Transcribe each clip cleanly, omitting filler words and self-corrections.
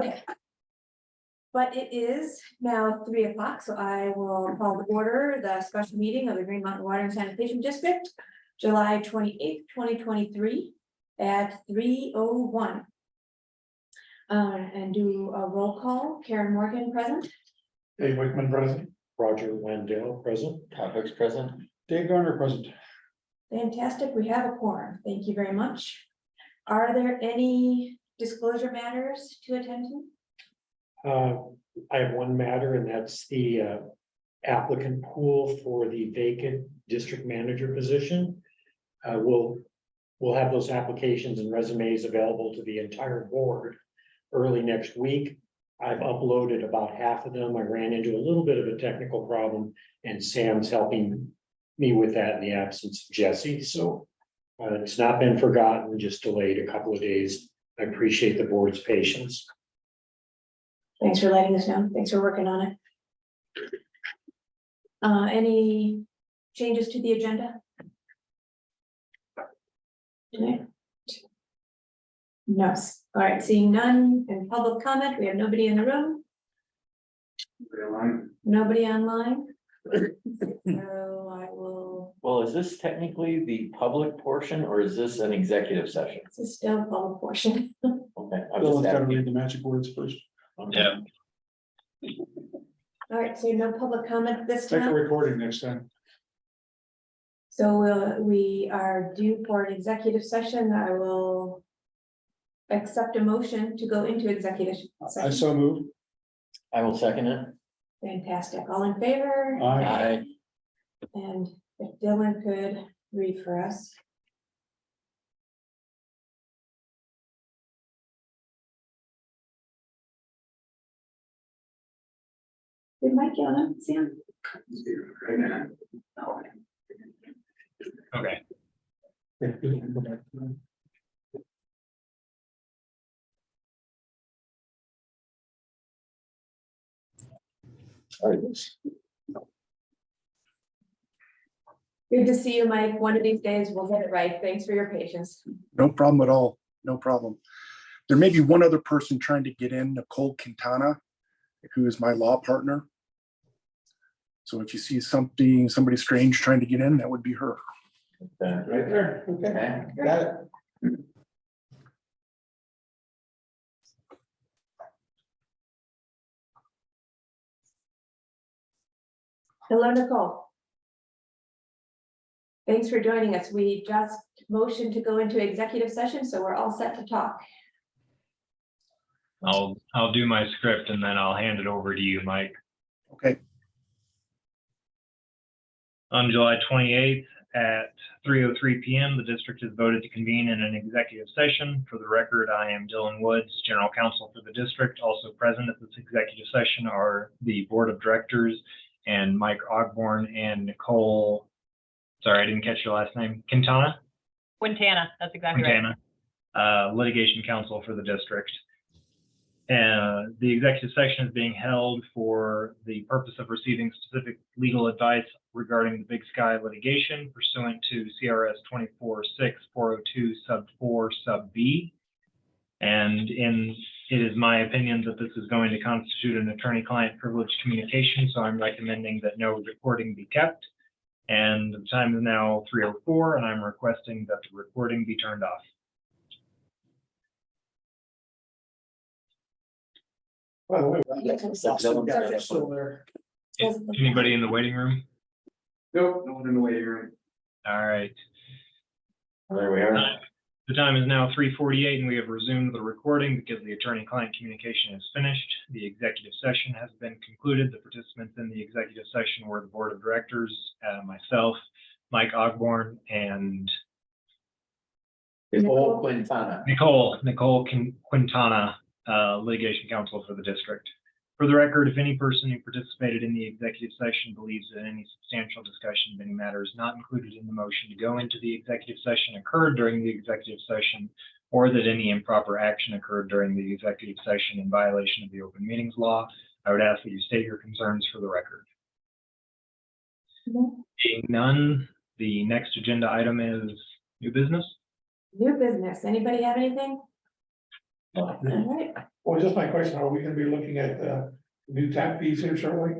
Okay. But it is now 3 o'clock, so I will call to order the special meeting of the Green Mountain Water and Sanitation District, July 28th, 2023 at 3:01. And do a roll call. Karen Morgan present. Dave Wickman present. Roger Landale present. Todd Hicks present. Dave Garner present. Fantastic, we have a quorum. Thank you very much. Are there any disclosure matters to attend to? I have one matter, and that's the applicant pool for the vacant district manager position. We'll have those applications and resumes available to the entire board early next week. I've uploaded about half of them. I ran into a little bit of a technical problem, and Sam's helping me with that in the absence of Jesse. So it's not been forgotten, just delayed a couple of days. I appreciate the board's patience. Thanks for letting us know. Thanks for working on it. Any changes to the agenda? Tonight? No. All right, seeing none in public comment, we have nobody in the room. Nobody online. So I will, Well, is this technically the public portion or is this an executive session? this is still a public portion. Okay. I'm Bill's just got to asking. read the magic words first. Yeah. All right, so no public comment this Take a time. recording next time. So we are due for an executive session. I will accept a motion to go into executive I session. so moved. I will second it. Fantastic. All in favor? Aye. And if Dylan could read for us. Did Mike get on, Sam? Okay, Good to see you, Mike. One of these days we'll get it right. Thanks for your patience. No problem at all. No problem. There may be one other person trying to get in, Nicole Quintana, who is my law partner. So if you see somebody strange trying to get in, that would be her. Right there. Okay. Got it. Hello, Nicole. Thanks for joining us. We just motioned to go into executive session, so we're all set to talk. I'll do my script and then I'll hand it over to you, Mike. Okay. On July 28th at 3:03 p.m., the district has voted to convene in an executive session. For the record, I am Dylan Woods, General Counsel for the district. Also present at this executive session are the Board of Directors and Mike Ogborn and Nicole. Sorry, I didn't catch your last name. Quintana, That's exactly right. Quintana, litigation counsel for the district. The executive session is being held for the purpose of receiving specific legal advice regarding the Big Sky litigation pursuant to CRS 24-6-402 sub 4 sub B. And it is my opinion that this is going to constitute an attorney-client privileged communication, so I'm recommending that no recording be kept. And the time is now 3:04, and I'm requesting that the recording be turned off. By the way, Dylan. still there. Is anybody in the waiting room? Nope, no one in the waiting room. All right. There we are. The time is now 3:48 and we have resumed the recording because the attorney-client communication is finished. The executive session has been concluded. The participants in the executive session were the Board of Directors, myself, Mike Ogborn, and Nicole Quintana. Nicole Quintana, litigation counsel for the district. For the record, if any person who participated in the executive session believes that any substantial discussion of any matters not included in the motion to go into the executive session occurred during the executive session, or that any improper action occurred during the executive session in violation of the open meetings law, I would ask that you state your concerns for the record. Being none, the next agenda item is new business. New business. Anybody have anything? All right. Well, just my question, are we gonna be looking at new tap fees here shortly?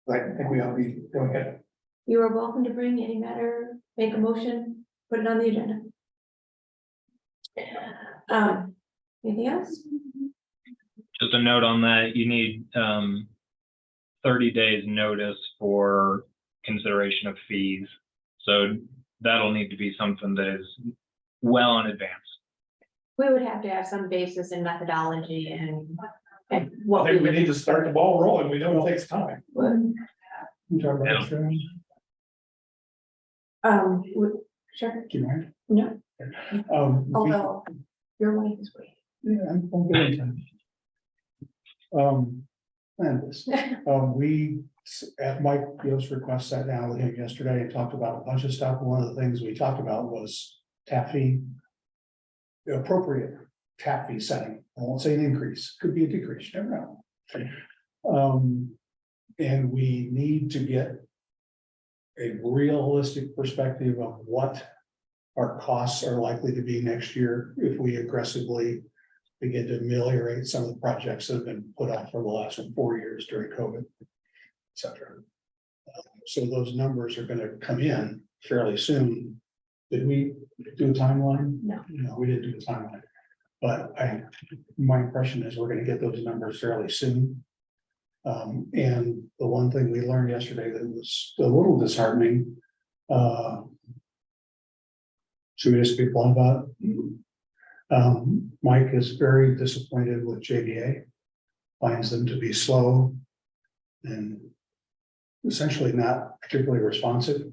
I think we ought to be doing it. You are welcome to bring any matter, make a motion, put it on the agenda. Anything else? Just a note on that, you need 30 days notice for consideration of fees. So that'll need to be something that is well in advance. We would have to have some basis in methodology and I what think we we need to start the ball rolling. We know it takes time. would. You talk about Yeah. this, Sharon? Sure, Do you mind? no, although your wife is waiting. Yeah, I'm good. And this, we, at Mike Gill's request, sat down with him yesterday and talked about a bunch of stuff. One of the things we talked about was tap fee. The appropriate tap fee setting. I won't say an increase, could be a decrease, you never know. And we need to get a realistic perspective of what our costs are likely to be next year if we aggressively begin to ameliorate some of the projects that have been put off for the last 4 years during COVID, et cetera. So those numbers are gonna come in fairly soon. Did we do a timeline? No. No, we didn't do a timeline. But my impression is we're gonna get those numbers fairly soon. And the one thing we learned yesterday that was a little disheartening, should we just be blunt about it? Mike is very disappointed with JVA, finds them to be slow and essentially not particularly responsive.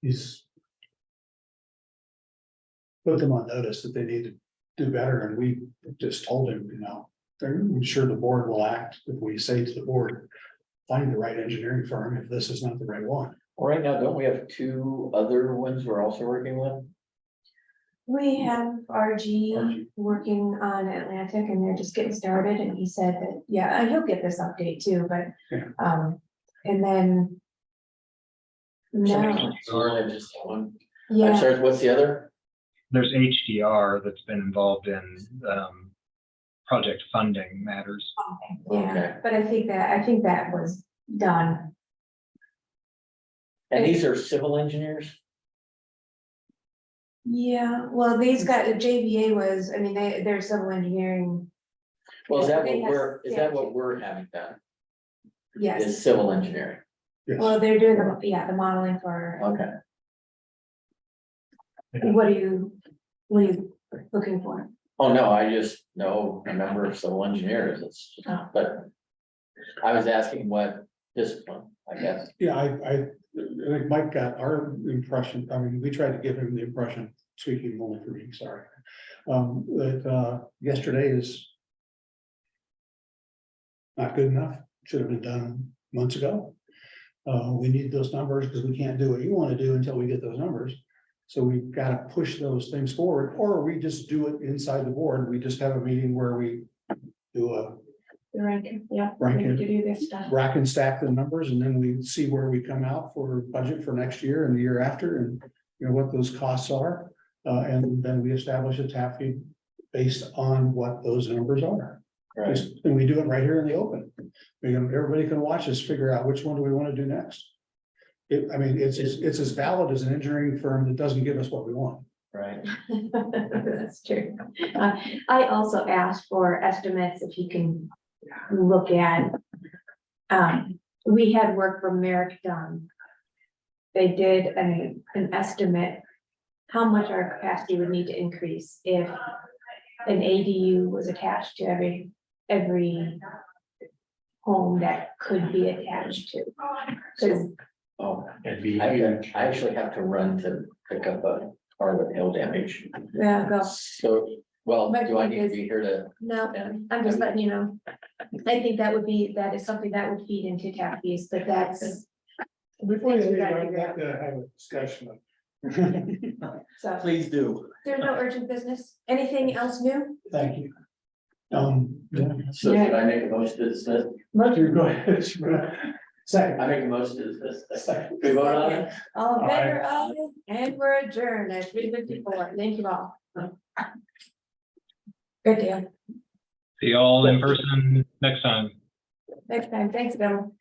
He's put them on notice that they need to do better, and we just told him, I'm sure the board will act if we say to the board, find the right engineering firm if this is not the right one. Well, right now, don't we have 2 other ones we're also working with? We have RG RG. working on Atlantic and they're just getting started and he said that, yeah, and he'll get this update too, but, Yeah. and then. No, Or just one? I'm yeah, sorry, what's the other? There's HDR that's been involved in project funding matters. yeah, Okay. but I think that was done. And these are civil engineers? Yeah, well, these got, the JVA was, I mean, they're civil engineering, Well, is that They what have- we're, is that what we're having done? yes. Is civil engineering? Yes. Well, they're doing the modeling for, Okay. what are you looking for? Oh, no, I just know a number of civil engineers, it's, but I was asking what discipline, I guess. Yeah, I think Mike got our impression, I mean, we tried to give him the impression, speaking only for me, sorry. That yesterday is not good enough, should have been done months ago. We need those numbers because we can't do what you want to do until we get those numbers. So we've got to push those things forward, or we just do it inside the board. We just have a meeting where we do a The ranking, yeah. Ranking. we need to do this stuff. rack and stack the numbers, and then we see where we come out for budget for next year and the year after, and what those costs are. And then we establish a tap fee based on what those numbers are. Right. And we do it right here in the open. Everybody can watch us figure out which one do we want to do next. It's as valid as an engineering firm that doesn't give us what we want. Right. That's true. I also asked for estimates if you can look at. We had work from Merrick done. They did an estimate how much our capacity would need to increase if an ADU was attached to every home that could be attached to. Because Oh, It'd be I actually have to run to pick up a Harlan Hill damage. go. So, well, My do I point need to is- be here to? No, I'm just letting you know. I think that is something that would feed into tap fees, but that's. Before you Things we leave, gotta I'd figure like out. to have a discussion. So Please do. there's no urgent business. Anything else new? Thank you. So should I make a motion to dismiss? Go ahead. Second. I make a motion to dismiss. We vote on it? All in favor of it, and we're adjourned at 3:54. Thank you all. Good deal. See you all in person next time. Next time. Thanks, Bill.